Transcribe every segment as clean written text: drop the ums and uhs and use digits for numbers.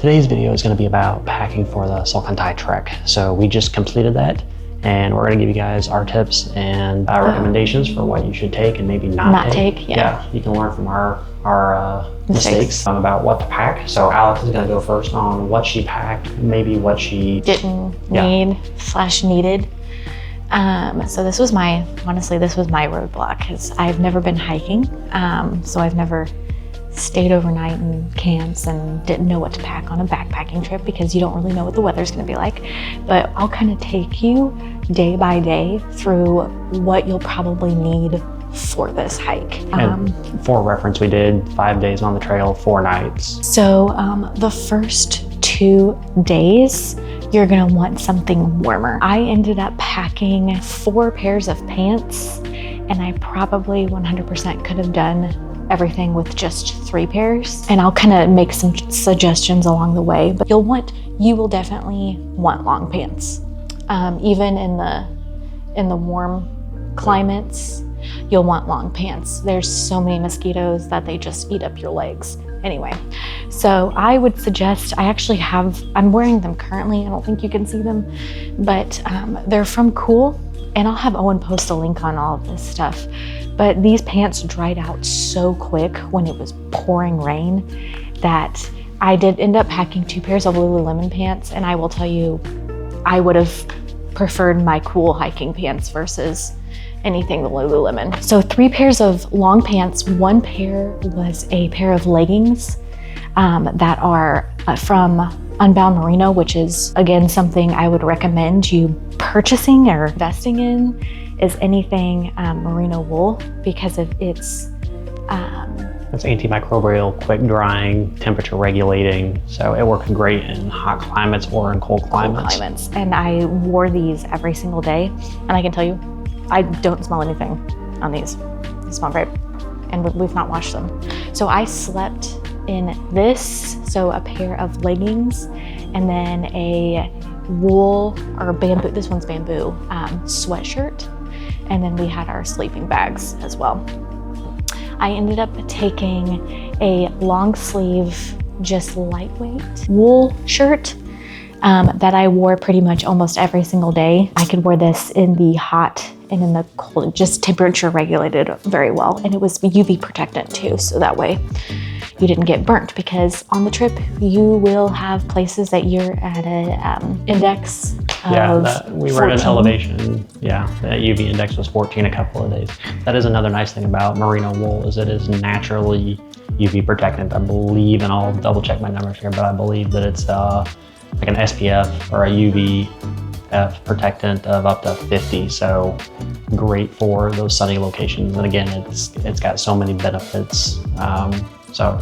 Today's video is going to be about packing for the Salkantay trek. So we just completed that, and we're going to give you guys our tips and recommendations for what you should take and maybe not take. Yeah, you can learn from our mistakes about what to pack. So Alex is going to go first on what she packed, maybe what she didn't need / needed. So this was honestly, this was my roadblock, because I've never been hiking. So I've never stayed overnight in camps and didn't know what to pack on a backpacking trip, because you don't really know what the weather's gonna be like. But I'll kind of take you day by day through what you'll probably need for this hike. And for reference, we did 5 days on the trail, 4 nights. So the first 2 days, you're gonna want something warmer. I ended up packing 4 pairs of pants, and I probably 100% could have done everything with just 3 pairs. And I'll kind of make some suggestions along the way, but you will definitely want long pants. Even in the warm climates, you'll want long pants. There's so many mosquitoes that they just eat up your legs. Anyway, so I would suggest, I'm wearing them currently. I don't think you can see them, but they're from Cool, and I'll have Owen post a link on all of this stuff. But these pants dried out so quick when it was pouring rain that I did end up packing 2 pairs of Lululemon pants, and I will tell you, I would have preferred my Cool hiking pants versus anything the Lululemon. So 3 pairs of long pants. 1 pair was a pair of leggings that are from Unbound Merino, which is, again, something I would recommend you purchasing or investing in, is anything merino wool, because of its it's antimicrobial, quick drying, temperature regulating, so it works great in hot climates or in cold climates. And I wore these every single day, and I can tell you, I don't smell anything on these. They smell great, and we've not washed them. So I slept in this, so a pair of leggings, and then a wool or bamboo, this one's bamboo, sweatshirt. And then we had our sleeping bags as well. I ended up taking a long sleeve, just lightweight wool shirt that I wore pretty much almost every single day. I could wear this in the hot and in the cold, just temperature regulated very well. And it was UV protectant too, so that way you didn't get burnt, because on the trip you will have places that you're at an index of we were 14. at an elevation. Yeah, the UV index was 14 a couple of days. That is another nice thing about merino wool, is it is naturally UV protectant, I believe, and I'll double check my numbers here, but I believe that it's like an SPF or a UVF protectant of up to 50, so great for those sunny locations. And again, it's got so many benefits. So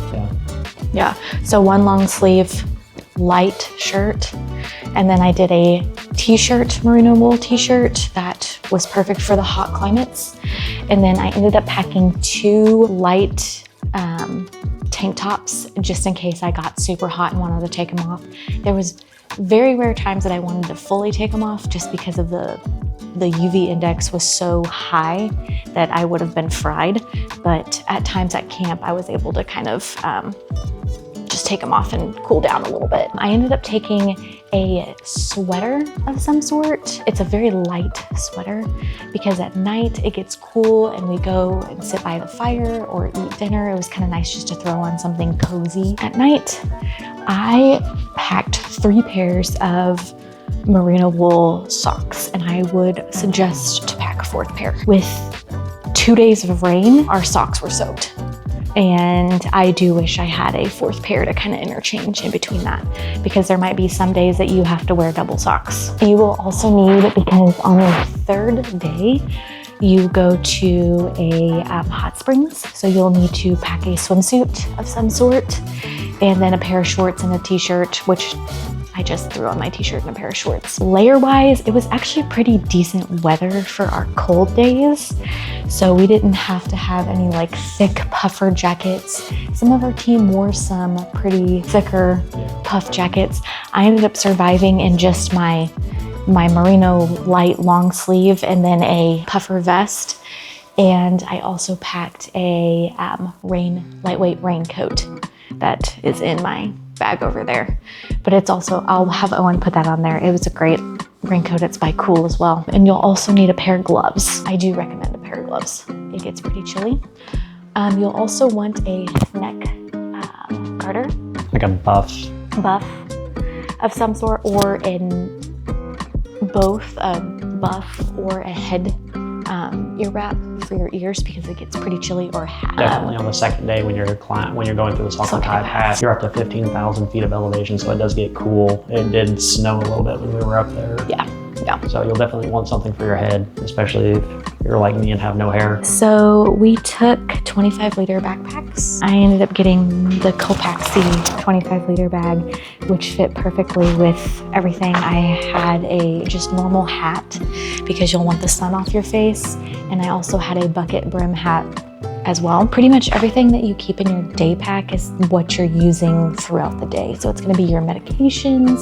so 1 long sleeve light shirt, and then I did a t-shirt, merino wool t-shirt that was perfect for the hot climates. And then I ended up packing 2 light tank tops, just in case I got super hot and wanted to take them off. There was very rare times that I wanted to fully take them off, just because of the UV index was so high that I would have been fried. But at times at camp, I was able to kind of just take them off and cool down a little bit. I ended up taking a sweater of some sort. It's a very light sweater, because at night it gets cool and we go and sit by the fire or eat dinner. It was kind of nice just to throw on something cozy at night. I packed 3 pairs of merino wool socks, and I would suggest to pack a 4th pair. With 2 days of rain, our socks were soaked. And I do wish I had a 4th pair to kind of interchange in between that, because there might be some days that you have to wear double socks. You will also need, because on the 3rd day, you go to a hot springs. So you'll need to pack a swimsuit of some sort, and then a pair of shorts and a t-shirt, which I just threw on my t-shirt and a pair of shorts. Layer-wise, it was actually pretty decent weather for our cold days. So we didn't have to have any like thick puffer jackets. Some of our team wore some pretty thicker puff jackets. I ended up surviving in just my merino light long sleeve and then a puffer vest. And I also packed a lightweight raincoat that is in my bag over there. But it's also, I'll have Owen put that on there. It was a great raincoat. It's by Cool as well. And you'll also need a pair of gloves. I do recommend a pair of gloves. It gets pretty chilly. You'll also want a neck garter. Like a buff Of some sort, or in both a buff or a head ear wrap for your ears because it gets pretty chilly, or a hat. Definitely on the second day when you're going through the Salkantay Pass, you're up to 15,000 feet of elevation, so it does get cool. It did snow a little bit when we were up there. Yeah. So you'll definitely want something for your head, especially if you're like me and have no hair. So we took 25-liter backpacks. I ended up getting the Copaxi 25-liter bag, which fit perfectly with everything. I had a just normal hat because you'll want the sun off your face. And I also had a bucket brim hat as well. Pretty much everything that you keep in your day pack is what you're using throughout the day. So it's gonna be your medications,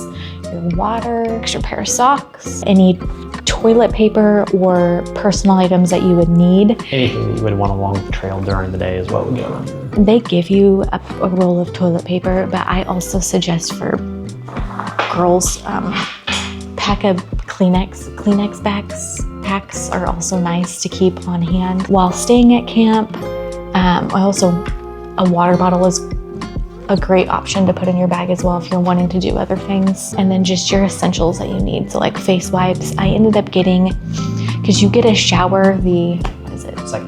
your water, extra pair of socks, any toilet paper or personal items that you would need. Anything that you would want along the trail during the day is what would go on there. They give you a roll of toilet paper, but I also suggest for girls, pack of Kleenex bags. Packs are also nice to keep on hand while staying at camp. A water bottle is a great option to put in your bag as well if you're wanting to do other things. And then just your essentials that you need. So like face wipes. I ended up getting, because you get a shower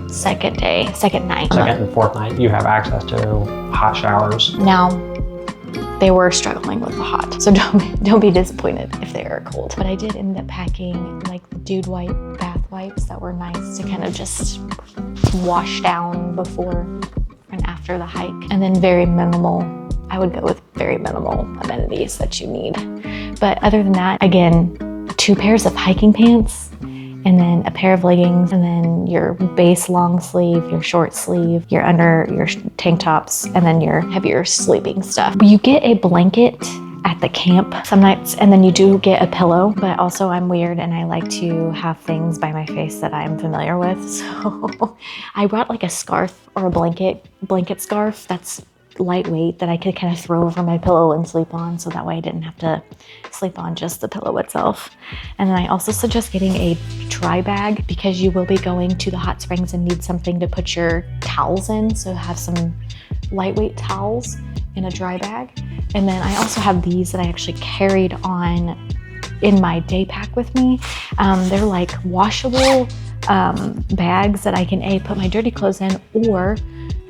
second night. Second and fourth night, you have access to hot showers. Now, they were struggling with the hot, so don't be disappointed if they are cold. But I did end up packing like the Dude Wipe bath wipes that were nice to kind of just wash down before and after the hike. And then very minimal, I would go with very minimal amenities that you need. But other than that, again, 2 pairs of hiking pants, and then a pair of leggings, and then your base long sleeve, your short sleeve, your tank tops, and then your heavier sleeping stuff. You get a blanket at the camp some nights, and then you do get a pillow, but also I'm weird and I like to have things by my face that I'm familiar with. So I brought like a scarf or a blanket scarf that's lightweight that I could kind of throw over my pillow and sleep on, so that way I didn't have to sleep on just the pillow itself. And then I also suggest getting a dry bag because you will be going to the hot springs and need something to put your towels in, so have some lightweight towels in a dry bag. And then I also have these that I actually carried on in my day pack with me. They're like washable bags that I can put my dirty clothes in, or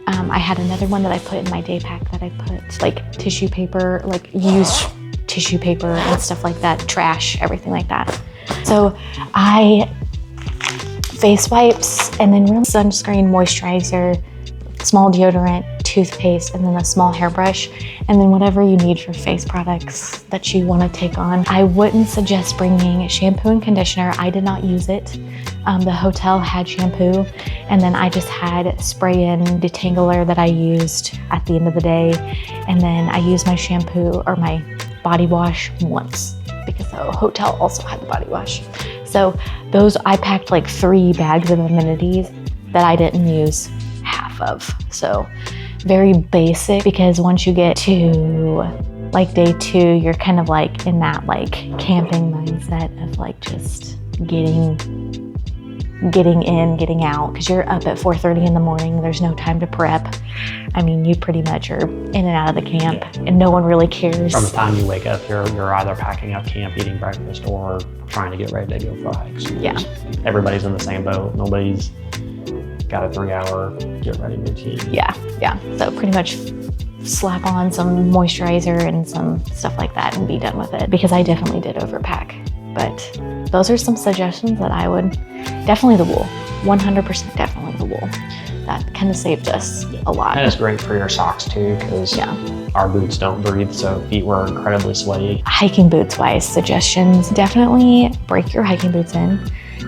I had another one that I put in my day pack that I put like tissue paper, like used tissue paper and stuff like that, trash, everything like that. So face wipes, and then real sunscreen, moisturizer, small deodorant, toothpaste, and then a small hairbrush, and then whatever you need for face products that you want to take on. I wouldn't suggest bringing shampoo and conditioner. I did not use it. The hotel had shampoo, and then I just had spray-in detangler that I used at the end of the day, and then I used my shampoo or my body wash once because the hotel also had the body wash. So those, I packed like 3 bags of amenities that I didn't use half of. So very basic, because once you get to like day 2, you're kind of like in that like camping mindset of like just getting in, getting out, because you're up at 4:30 in the morning. There's no time to prep. I mean, you pretty much are in and out of the camp, and no one really cares. From the time you wake up, you're either packing up camp, eating breakfast, or trying to get ready to go for hikes. Yeah. Everybody's in the same boat. Nobody's got a 3-hour get ready routine. Yeah. So pretty much slap on some moisturizer and some stuff like that and be done with it, because I definitely did overpack. But those are some suggestions that I would, definitely the wool, 100% definitely the wool. That kind of saved us a lot. And it's great for your socks too, because our boots don't breathe, so feet were incredibly sweaty. Hiking boots wise, suggestions, definitely break your hiking boots in,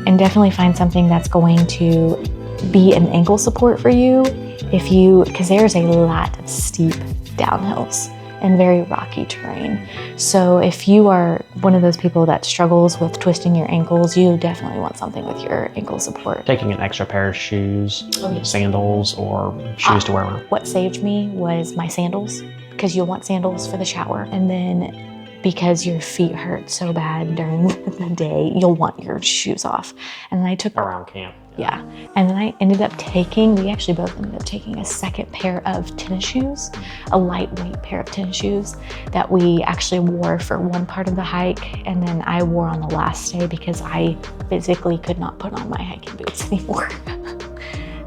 and definitely find something that's going to be an ankle support for you, because there's a lot of steep downhills and very rocky terrain. So if you are one of those people that struggles with twisting your ankles, you definitely want something with your ankle support. Taking an extra pair of shoes, sandals, or shoes to wear around. What saved me was my sandals, because because you'll want sandals for the shower. And then because your feet hurt so bad during the day, you'll want your shoes off. And then I took around camp. Yeah. And then I ended up taking, we actually both ended up taking a second pair of tennis shoes, a lightweight pair of tennis shoes that we actually wore for one part of the hike. And then I wore on the last day because I physically could not put on my hiking boots anymore.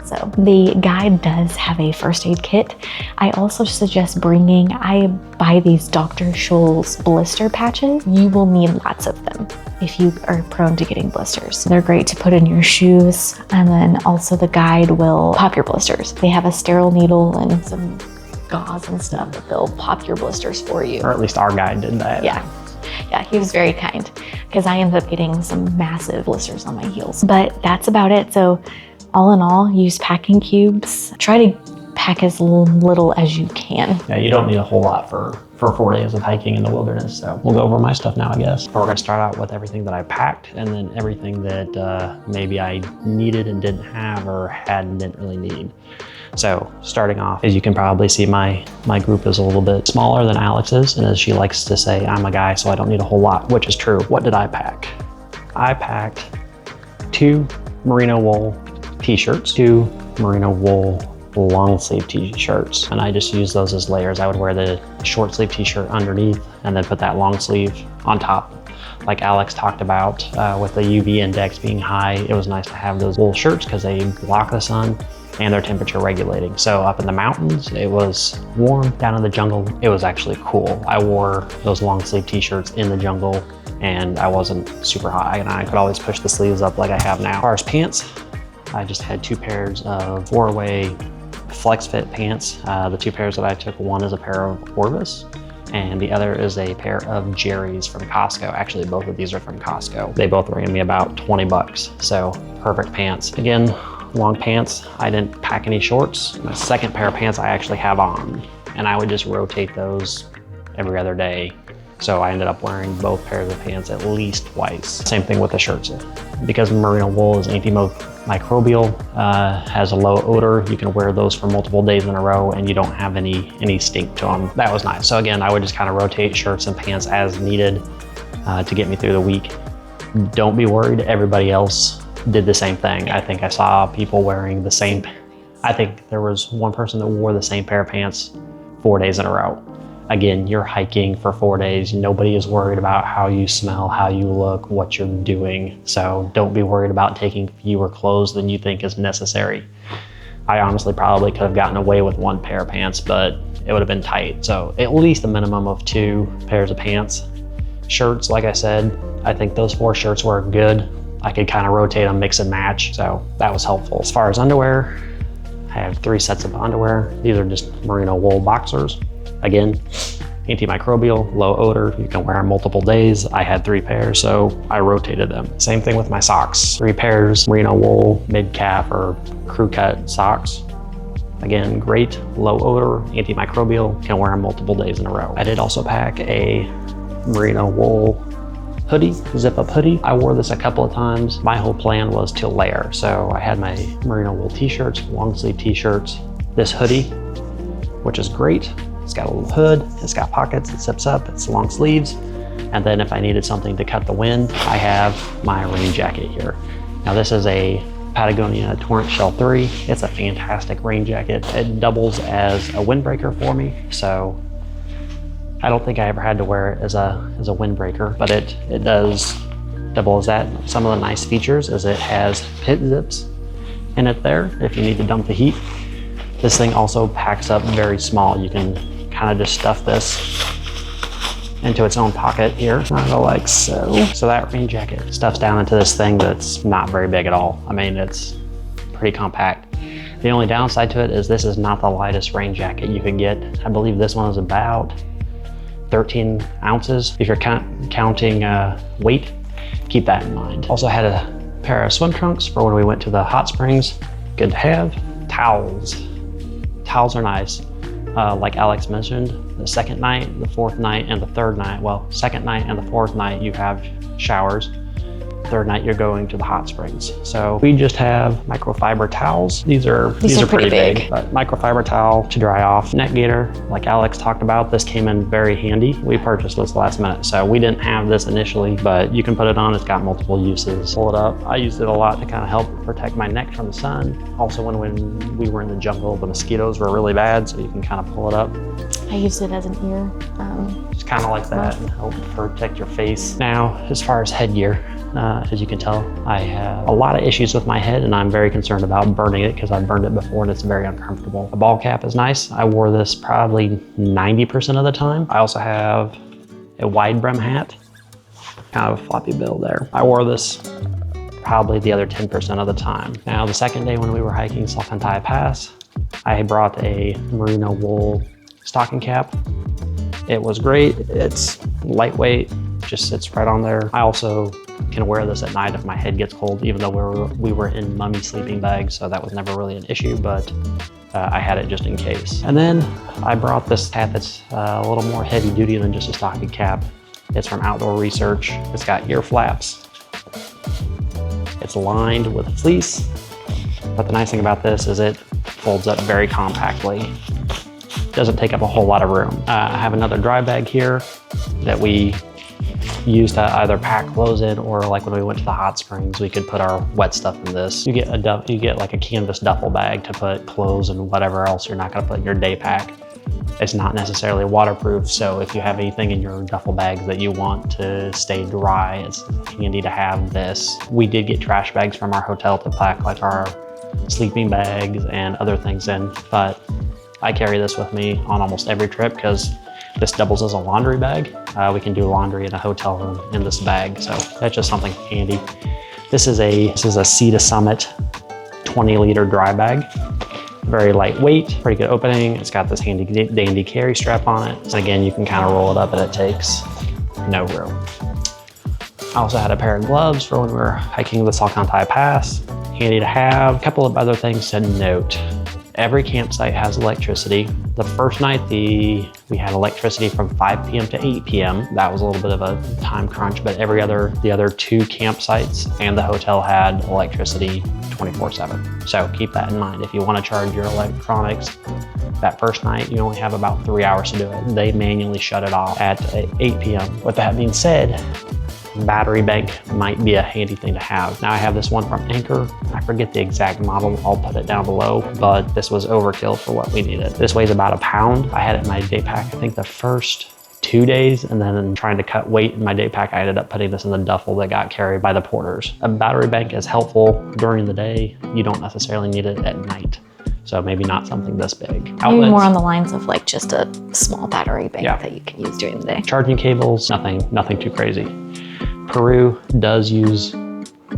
So the guide does have a first aid kit. I also suggest bringing, I buy these Dr. Scholl's blister patches. You will need lots of them if you are prone to getting blisters. They're great to put in your shoes. And then also the guide will pop your blisters. They have a sterile needle and some gauze and stuff that they'll pop your blisters for you. Or at least our guide did that. Yeah. Yeah, he was very kind because I ended up getting some massive blisters on my heels. But that's about it. So all in all, use packing cubes. Try to pack as little as you can. Yeah, you don't need a whole lot for 4 days of hiking in the wilderness. So we'll go over my stuff now, I guess. We're gonna start out with everything that I packed and then everything that maybe I needed and didn't have or had and didn't really need. So starting off, as you can probably see, my group is a little bit smaller than Alex's. And as she likes to say, I'm a guy, so I don't need a whole lot, which is true. What did I pack? I packed 2 merino wool t-shirts, 2 merino wool long sleeve t-shirts, and I just use those as layers. I would wear the short sleeve t-shirt underneath and then put that long sleeve on top. Like Alex talked about with the UV index being high, it was nice to have those wool shirts because they block the sun and they're temperature regulating. So up in the mountains, it was warm. Down in the jungle, it was actually cool. I wore those long sleeve t-shirts in the jungle and I wasn't super hot, and I could always push the sleeves up like I have now. As far as pants, I just had 2 pairs of 4-way flex fit pants. The 2 pairs that I took, one is a pair of Orvis and the other is a pair of Jerry's from Costco. Actually, both of these are from Costco. They both ran me about 20 bucks. So perfect pants. Again, long pants. I didn't pack any shorts. My second pair of pants I actually have on, and I would just rotate those every other day. So I ended up wearing both pairs of pants at least twice. Same thing with the shirts. Because merino wool is antimicrobial, has a low odor, you can wear those for multiple days in a row and you don't have any stink to them. That was nice. So again, I would just kind of rotate shirts and pants as needed to get me through the week. Don't be worried, everybody else did the same thing. I think I saw people wearing the same, I think there was one person that wore the same pair of pants 4 days in a row. Again, you're hiking for 4 days. Nobody is worried about how you smell, how you look, what you're doing. So don't be worried about taking fewer clothes than you think is necessary. I honestly probably could have gotten away with 1 pair of pants, but it would have been tight. So at least a minimum of 2 pairs of pants. Shirts, like I said, I think those 4 shirts were good. I could kind of rotate them, mix and match. So that was helpful. As far as underwear, I have 3 sets of underwear. These are just merino wool boxers. Again, antimicrobial, low odor, you can wear them multiple days. I had 3 pairs, so I rotated them. Same thing with my socks. 3 pairs, merino wool, mid-calf or crew cut socks. Again, great, low odor, antimicrobial, can wear them multiple days in a row. I did also pack a merino wool hoodie, zip-up hoodie. I wore this a couple of times. My whole plan was to layer. So I had my merino wool t-shirts, long sleeve t-shirts, this hoodie, which is great. It's got a little hood, it's got pockets, it zips up, it's long sleeves. And then if I needed something to cut the wind, I have my rain jacket here. Now this is a Patagonia Torrent Shell 3. It's a fantastic rain jacket. It doubles as a windbreaker for me. So I don't think I ever had to wear it as a windbreaker, but it does double as that. Some of the nice features is it has pit zips in it there if you need to dump the heat. This thing also packs up very small. You can kind of just stuff this into its own pocket here, kind of like so. So that rain jacket stuffs down into this thing that's not very big at all. I mean, it's pretty compact. The only downside to it is this is not the lightest rain jacket you can get. I believe this one is about 13 ounces. If you're counting weight, keep that in mind. Also had a pair of swim trunks for when we went to the hot springs. Good to have. Towels. Towels are nice. Like Alex mentioned, the second night, the fourth night, and the third night, well, second night and the fourth night, you have showers. Third night, you're going to the hot springs. So we just have microfiber towels. These are pretty big, but microfiber towel to dry off. Neck gaiter, like Alex talked about, this came in very handy. We purchased this last minute, so we didn't have this initially, but you can put it on. It's got multiple uses. Pull it up. I used it a lot to kind of help protect my neck from the sun. Also, when we were in the jungle, the mosquitoes were really bad, so you can kind of pull it up. I used it as an ear. Just kind of like that and help protect your face. Now, as far as headgear, as you can tell, I have a lot of issues with my head and I'm very concerned about burning it because I've burned it before and it's very uncomfortable. A ball cap is nice. I wore this probably 90% of the time. I also have a wide brim hat, kind of a floppy bill there. I wore this probably the other 10% of the time. Now, the second day when we were hiking Salkantay Pass, I brought a merino wool stocking cap. It was great. It's lightweight, just sits right on there. I also can wear this at night if my head gets cold, even though we were in mummy sleeping bags, so that was never really an issue, but I had it just in case. And then I brought this hat that's a little more heavy duty than just a stocking cap. It's from Outdoor Research. It's got ear flaps. It's lined with fleece, but the nice thing about this is it folds up very compactly. Doesn't take up a whole lot of room. I have another dry bag here that we use to either pack clothes in, or like when we went to the hot springs, we could put our wet stuff in this. You get like a canvas duffel bag to put clothes and whatever else you're not gonna put in your day pack. It's not necessarily waterproof, so if you have anything in your duffel bags that you want to stay dry, it's handy to have this. We did get trash bags from our hotel to pack like our sleeping bags and other things in, but I carry this with me on almost every trip because this doubles as a laundry bag. We can do laundry in a hotel room in this bag, so that's just something handy. This is a Sea to Summit 20-liter dry bag. Very lightweight, pretty good opening. It's got this handy dandy carry strap on it. And again, you can kind of roll it up and it takes no room. I also had a pair of gloves for when we were hiking the Salkantay Pass. Handy to have. A couple of other things to note. Every campsite has electricity. The first night we had electricity from 5 p.m. to 8 p.m. That was a little bit of a time crunch, but the other two campsites and the hotel had electricity 24/7. So keep that in mind. If you want to charge your electronics that first night, you only have about 3 hours to do it. They manually shut it off at 8 p.m. With that being said, battery bank might be a handy thing to have. Now I have this one from Anchor. I forget the exact model. I'll put it down below, but this was overkill for what we needed. This weighs about a pound. I had it in my day pack, I think the first 2 days, and then trying to cut weight in my day pack, I ended up putting this in the duffel that got carried by the porters. A battery bank is helpful during the day. You don't necessarily need it at night. So maybe not something this big. Maybe more on the lines of like just a small battery bank that you can use during the day. Charging cables, nothing too crazy. Peru does use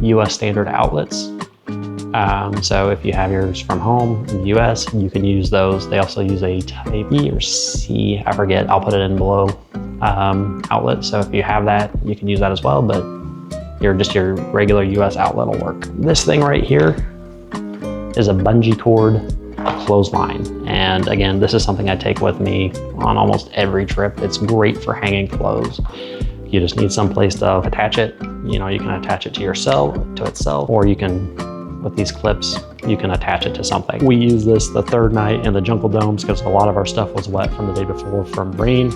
US standard outlets. So if you have yours from home in the US, you can use those. They also use a type E or C, I forget, I'll put it in below, outlet. So if you have that, you can use that as well, but your regular US outlet will work. This thing right here is a bungee cord clothesline. And again, this is something I take with me on almost every trip. It's great for hanging clothes. You just need some place to attach it. You know, you can attach it to itself, or you can, with these clips, you can attach it to something. We used this the third night in the jungle domes because a lot of our stuff was wet from the day before from rain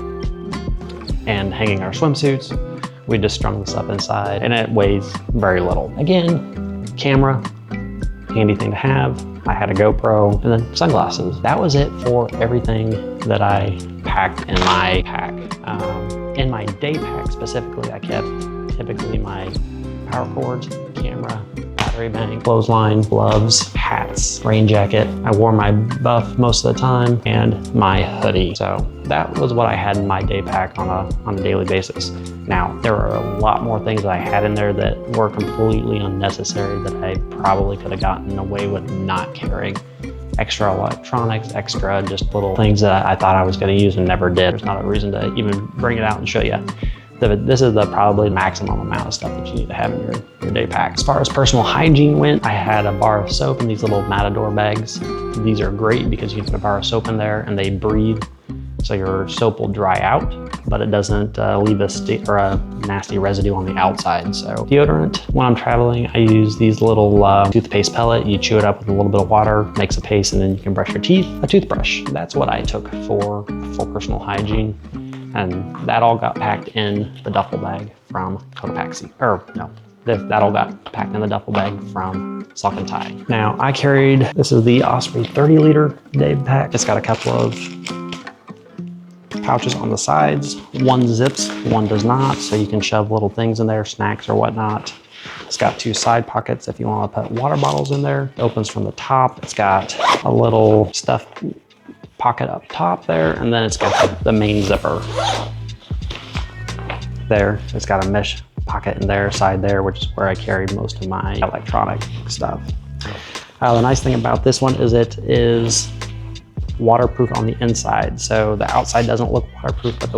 and hanging our swimsuits. We just strung this up inside and it weighs very little. Again, camera, handy thing to have. I had a GoPro and then sunglasses. That was it for everything that I packed in my pack. In my day pack specifically, I kept typically my power cords, camera, battery bank, clothesline, gloves, hats, rain jacket. I wore my buff most of the time and my hoodie. So that was what I had in my day pack on a daily basis. Now, there were a lot more things that I had in there that were completely unnecessary that I probably could have gotten away with not carrying. Extra electronics, extra just little things that I thought I was going to use and never did. There's not a reason to even bring it out and show you. This is the probably maximum amount of stuff that you need to have in your day pack. As far as personal hygiene went, I had a bar of soap in these little Matador bags. These are great because you can put a bar of soap in there and they breathe So your soap will dry out, but it doesn't leave a nasty residue on the outside. So deodorant, when I'm traveling, I use these little toothpaste pellet. You chew it up with a little bit of water, makes a paste, and then you can brush your teeth. A toothbrush, that's what I took for personal hygiene. And that all got packed in the duffel bag from Cotopaxi, that all got packed in the duffel bag from Salkantay. Now I carried, this is the Osprey 30 liter day pack. It's got a couple of pouches on the sides. One zips, one does not, so you can shove little things in there, snacks or whatnot. It's got 2 side pockets if you want to put water bottles in there. It opens from the top. It's got a little stuff pocket up top there, and then it's got the main zipper there. It's got a mesh pocket in there, side there, which is where I carried most of my electronic stuff. The nice thing about this one is it is waterproof on the inside. So the outside doesn't look waterproof, but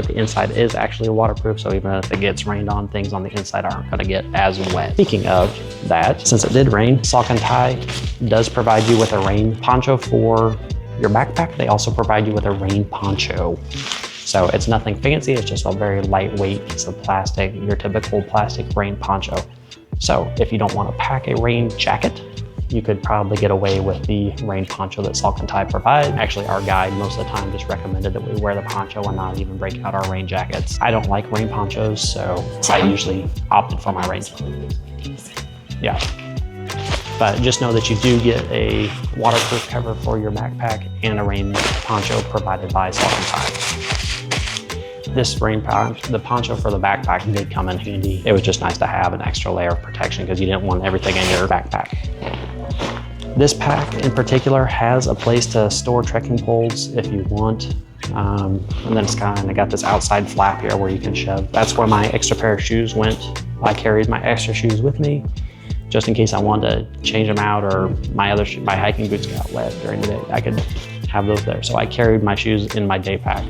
the inside is actually waterproof. So even if it gets rained on, things on the inside aren't going to get as wet. Speaking of that, since it did rain, Salkantay does provide you with a rain poncho for your backpack. They also provide you with a rain poncho. So it's nothing fancy, it's just a very lightweight piece of plastic, your typical plastic rain poncho. So if you don't want to pack a rain jacket, you could probably get away with the rain poncho that Salkantay provides. Actually, our guide most of the time just recommended that we wear the poncho and not even break out our rain jackets. I don't like rain ponchos, so I usually opted for my rain jacket. Yeah. But just know that you do get a waterproof cover for your backpack and a rain poncho provided by Salkantay. This the poncho for the backpack did come in handy. It was just nice to have an extra layer of protection because you didn't want everything in your backpack. This pack in particular has a place to store trekking poles if you want. And then it's kind of got this outside flap here where you can shove. That's where my extra pair of shoes went. I carried my extra shoes with me just in case I wanted to change them out or my hiking boots got wet during the day. I could have those there. So I carried my shoes in my day pack,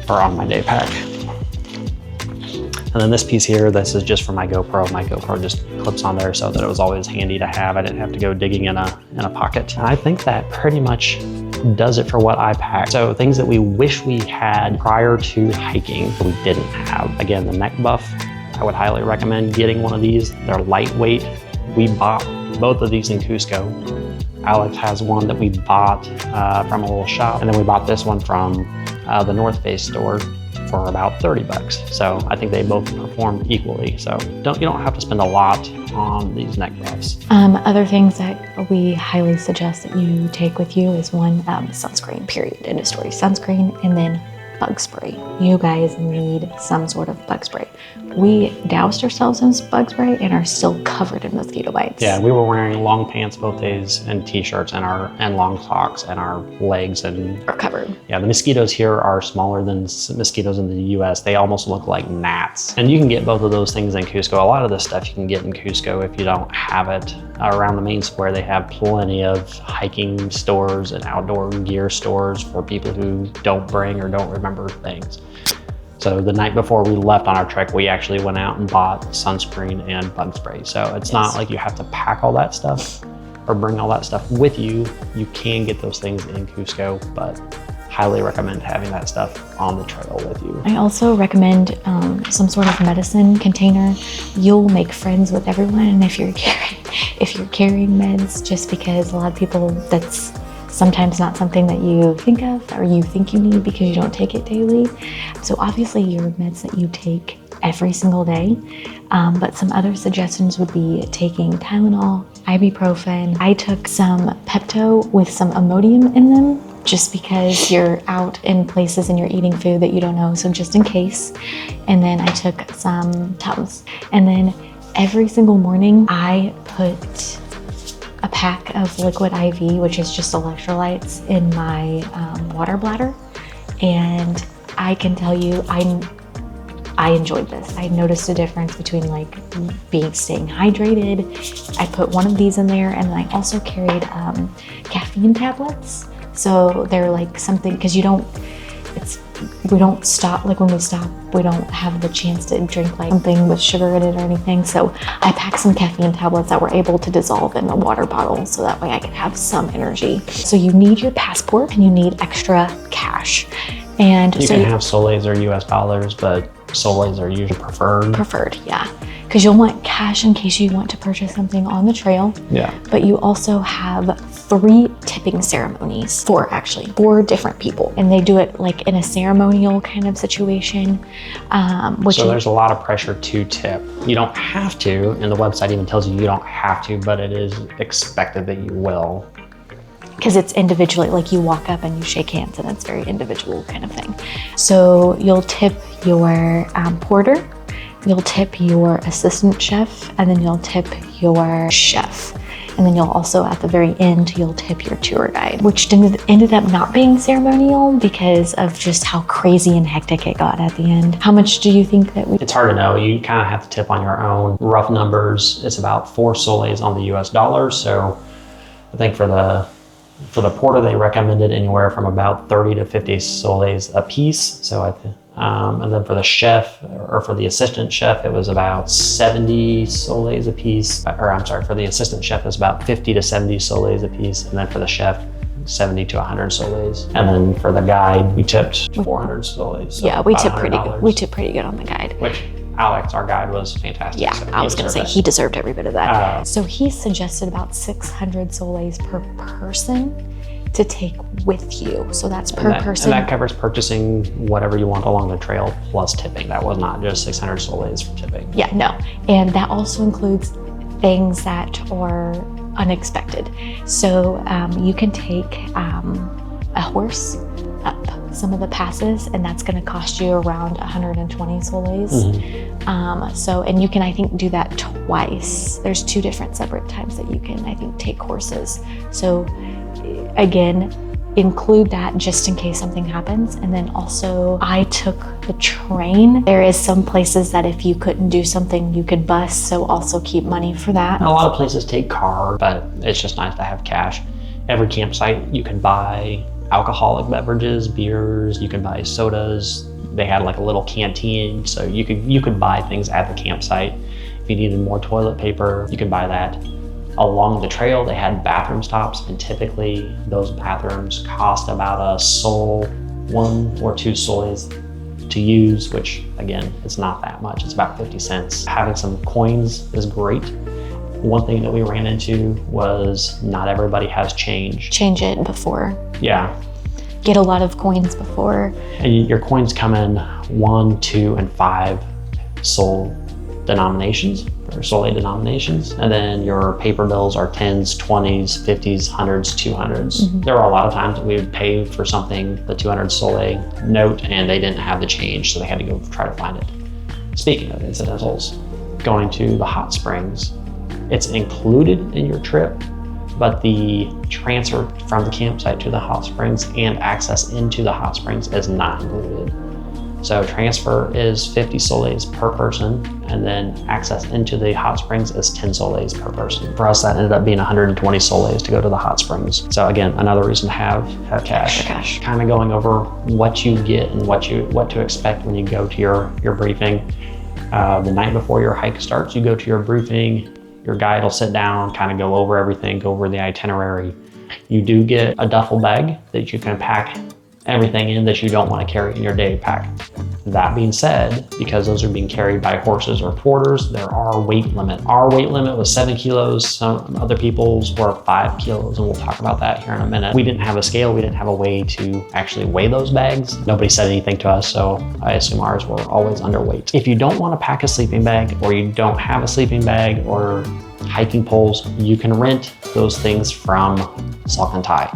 or on my day pack. And then this piece here, this is just for my GoPro. My GoPro just clips on there so that it was always handy to have. I didn't have to go digging in a pocket. And I think that pretty much does it for what I packed. So things that we wish we had prior to hiking, we didn't have. Again, the neck buff, I would highly recommend getting one of these. They're lightweight. We bought both of these in Cusco. Alex has one that we bought from a little shop, and then we bought this one from the North Face store for about 30 bucks. So I think they both perform equally. So you don't have to spend a lot on these neck buffs. Other things that we highly suggest that you take with you is one, sunscreen, period, end of story. Sunscreen, and then bug spray. You guys need some sort of bug spray. We doused ourselves in bug spray and are still covered in mosquito bites. Yeah, we were wearing long pants both days and t-shirts and long socks, and our legs are covered. Yeah, the mosquitoes here are smaller than mosquitoes in the US. They almost look like gnats. And you can get both of those things in Cusco. A lot of this stuff you can get in Cusco if you don't have it. Around the main square, they have plenty of hiking stores and outdoor gear stores for people who don't bring or don't remember things. So the night before we left on our trek, we actually went out and bought sunscreen and bug spray. So it's not like you have to pack all that stuff or bring all that stuff with you. You can get those things in Cusco, but highly recommend having that stuff on the trail with you. I also recommend some sort of medicine container. You'll make friends with everyone, and if you're carrying meds, just because a lot of people, that's sometimes not something that you think of or you think you need because you don't take it daily. So obviously your meds that you take every single day, but some other suggestions would be taking Tylenol, ibuprofen. I took some Pepto with some Imodium in them, just because you're out in places and you're eating food that you don't know, so just in case. And then I took some Tums. And then every single morning I put a pack of liquid IV, which is just electrolytes, in my water bladder. And I can tell you, I enjoyed this. I noticed a difference between staying hydrated. I put one of these in there, and I also carried caffeine tablets. So they're like something, because you don't, we don't stop, like when we stop, we don't have the chance to drink like something with sugar in it or anything. So I packed some caffeine tablets that were able to dissolve in a water bottle so that way I could have some energy. So you need your passport and you need extra cash. And you can have soles or US dollars, but soles are usually preferred. Preferred, yeah. Because you'll want cash in case you want to purchase something on the trail. Yeah. But you also have 3 tipping ceremonies, 4 different people. And they do it like in a ceremonial kind of situation. So there's a lot of pressure to tip. You don't have to, and the website even tells you don't have to, but it is expected that you will. Because it's individually, like you walk up and you shake hands and it's very individual kind of thing. So you'll tip your porter, you'll tip your assistant chef, and then you'll tip your chef. And then you'll also, at the very end, you'll tip your tour guide, which ended up not being ceremonial because of just how crazy and hectic it got at the end. How much do you think that we... It's hard to know. You kind of have to tip on your own. Rough numbers, it's about 4 soles on the US dollar. So I think for the porter, they recommended anywhere from about 30 to 50 soles a piece. So and then for the chef, or for the assistant chef, it was about 70 soles a piece. Or I'm sorry, for the assistant chef, it's about 50 to 70 soles a piece. And then for the chef, 70 to 100 soles. And then for the guide, we tipped 400 soles. So yeah, we tipped pretty good. We tipped pretty good on the guide. Which Alex, our guide, was fantastic. Yeah, so I was gonna say he deserved every bit of that. So he suggested about 600 soles per person to take with you. So that's per person. And that covers purchasing whatever you want along the trail plus tipping. That was not just 600 soles for tipping. Yeah, no. And that also includes things that are unexpected. So you can take a horse up some of the passes, and that's going to cost you around 120 soles. And you can, I think, do that twice. There's 2 different separate times that you can, I think, take horses. So again, include that just in case something happens. And then also I took the train. There is some places that if you couldn't do something, you could bus. So also keep money for that. A lot of places take car, but it's just nice to have cash. Every campsite, you can buy alcoholic beverages, beers, you can buy sodas. They had like a little canteen, so you could buy things at the campsite. If you needed more toilet paper, you could buy that. Along the trail, they had bathroom stops, and typically those bathrooms cost about a sole, 1 or 2 soles to use, which again, it's not that much. It's about 50 cents. Having some coins is great. One thing that we ran into was not everybody has change. Change it before. Yeah. Get a lot of coins before. And your coins come in 1, 2, and 5 sole denominations, or sole denominations. And then your paper bills are 10s, 20s, 50s, 100s, 200s. There are a lot of times that we would pay for something, the 200 sole note, and they didn't have the change, so they had to go try to find it. Speaking of incidentals, going to the hot springs, it's included in your trip, but the transfer from the campsite to the hot springs and access into the hot springs is not included. So transfer is 50 soles per person, and then access into the hot springs is 10 soles per person. For us, that ended up being 120 soles to go to the hot springs. So again, another reason to have cash. Cash. Kind of going over what you get and what to expect when you go to your briefing. The night before your hike starts, you go to your briefing. Your guide will sit down, kind of go over everything, go over the itinerary. You do get a duffel bag that you can pack everything in that you don't want to carry in your day pack. That being said, because those are being carried by horses or porters, there are weight limit. Our weight limit was 7 kilos. Some other people's were 5 kilos, and we'll talk about that here in a minute. We didn't have a scale. We didn't have a way to actually weigh those bags. Nobody said anything to us, so I assume ours were always underweight. If you don't want to pack a sleeping bag, or you don't have a sleeping bag, or hiking poles, you can rent those things from Salkantay.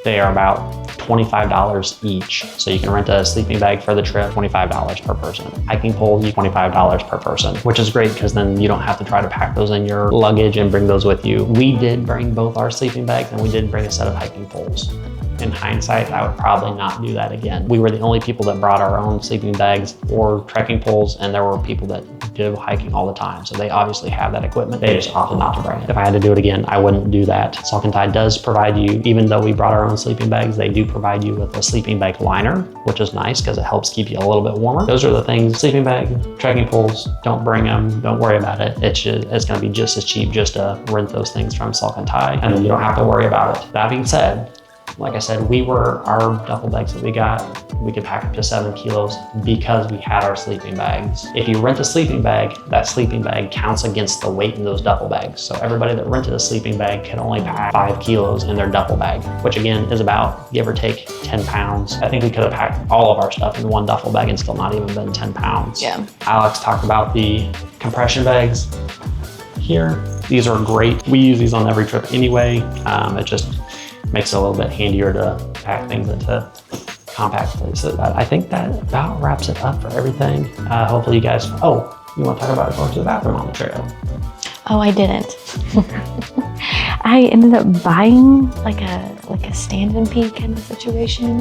They are about $25 each. So you can rent a sleeping bag for the trip, $25 per person. Hiking pole, $25 per person, which is great because then you don't have to try to pack those in your luggage and bring those with you. We did bring both our sleeping bags, and we did bring a set of hiking poles. In hindsight, I would probably not do that again. We were the only people that brought our own sleeping bags or trekking poles, and there were people that go hiking all the time. So they obviously have that equipment. They just opted not to bring it. If I had to do it again, I wouldn't do that. Salkantay does provide you, even though we brought our own sleeping bags, they do provide you with a sleeping bag liner, which is nice because it helps keep you a little bit warmer. Those are the things: sleeping bag, trekking poles, don't bring them, don't worry about it. It's gonna be just as cheap just to rent those things from Salkantay, and then you don't have to worry about it. That being said, like I said, our duffel bags that we got, we could pack up to 7 kilos because we had our sleeping bags. If you rent a sleeping bag, that sleeping bag counts against the weight in those duffel bags. So everybody that rented a sleeping bag can only pack 5 kilos in their duffel bag, which again is about, give or take, 10 pounds. I think we could have packed all of our stuff in one duffel bag and still not even been 10 pounds. Yeah. Alex talked about the compression bags here. These are great. We use these on every trip anyway. It just makes it a little bit handier to pack things into compact places. I think that about wraps it up for everything. Hopefully you guys, oh, you want to talk about going to the bathroom on the trail? Oh, I didn't. I ended up buying like a stand and pee kind of situation,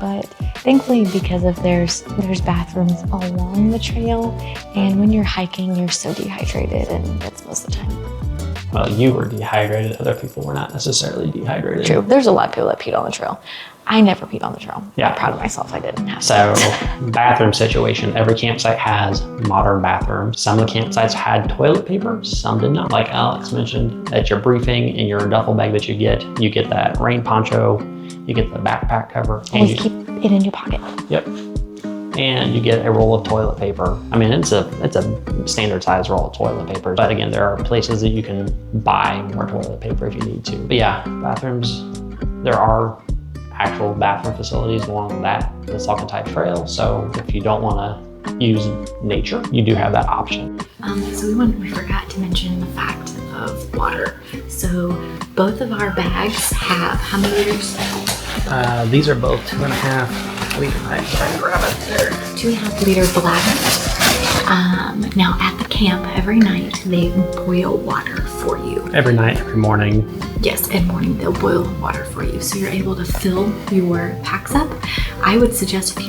but thankfully because of there's bathrooms along the trail, and when you're hiking, you're so dehydrated, and that's most of the time. Well, you were dehydrated. Other people were not necessarily dehydrated. True. There's a lot of people that peed on the trail. I never peed on the trail. Yeah. I'm proud of myself. I didn't have So, to. bathroom situation. Every campsite has modern bathrooms. Some of the campsites had toilet paper, some did not. Like Alex mentioned, at your briefing, in your duffel bag that you get that rain poncho, you get the backpack cover. Always keep it in your pocket. Yep. And you get a roll of toilet paper. I mean, it's a standard size roll of toilet paper. But again, there are places that you can buy more toilet paper if you need to. But yeah, bathrooms, there are actual bathroom facilities along the Salkantay Trail. So if you don't want to use nature, you do have that option. So we forgot to mention the fact of water. So both of our bags have how many liters? These are both 2.5 liter. I try to grab it there. 2.5 liter bladder. Now at the camp, every night they boil water for you. Every night, every morning. Yes, every morning they'll boil water for you, so you're able to fill your packs up. I would suggest if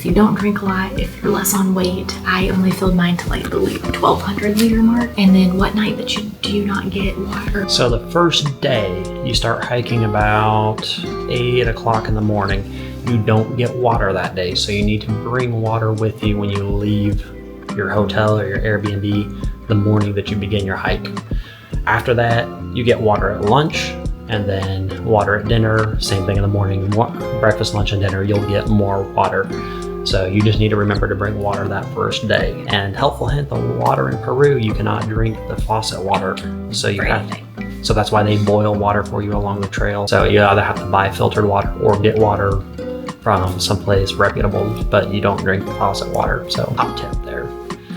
you don't drink a lot, if you're less on weight, I only filled mine to like the 1,200 liter mark. And then what night that you do not get water? So the first day you start hiking about 8 o'clock in the morning, you don't get water that day. So you need to bring water with you when you leave your hotel or your Airbnb the morning that you begin your hike. After that, you get water at lunch, and then water at dinner. Same thing in the morning, breakfast, lunch, and dinner, you'll get more water. So you just need to remember to bring water that first day. And helpful hint, the water in Peru, you cannot drink the faucet water. So that's why they boil water for you along the trail. So you either have to buy filtered water or get water from someplace reputable, but you don't drink the faucet water. So top tip there.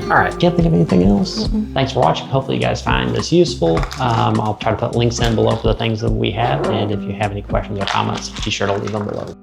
All right, can't think of anything else. Thanks for watching. Hopefully you guys find this useful. I'll try to put links in below for the things that we have. And if you have any questions or comments, be sure to leave them below.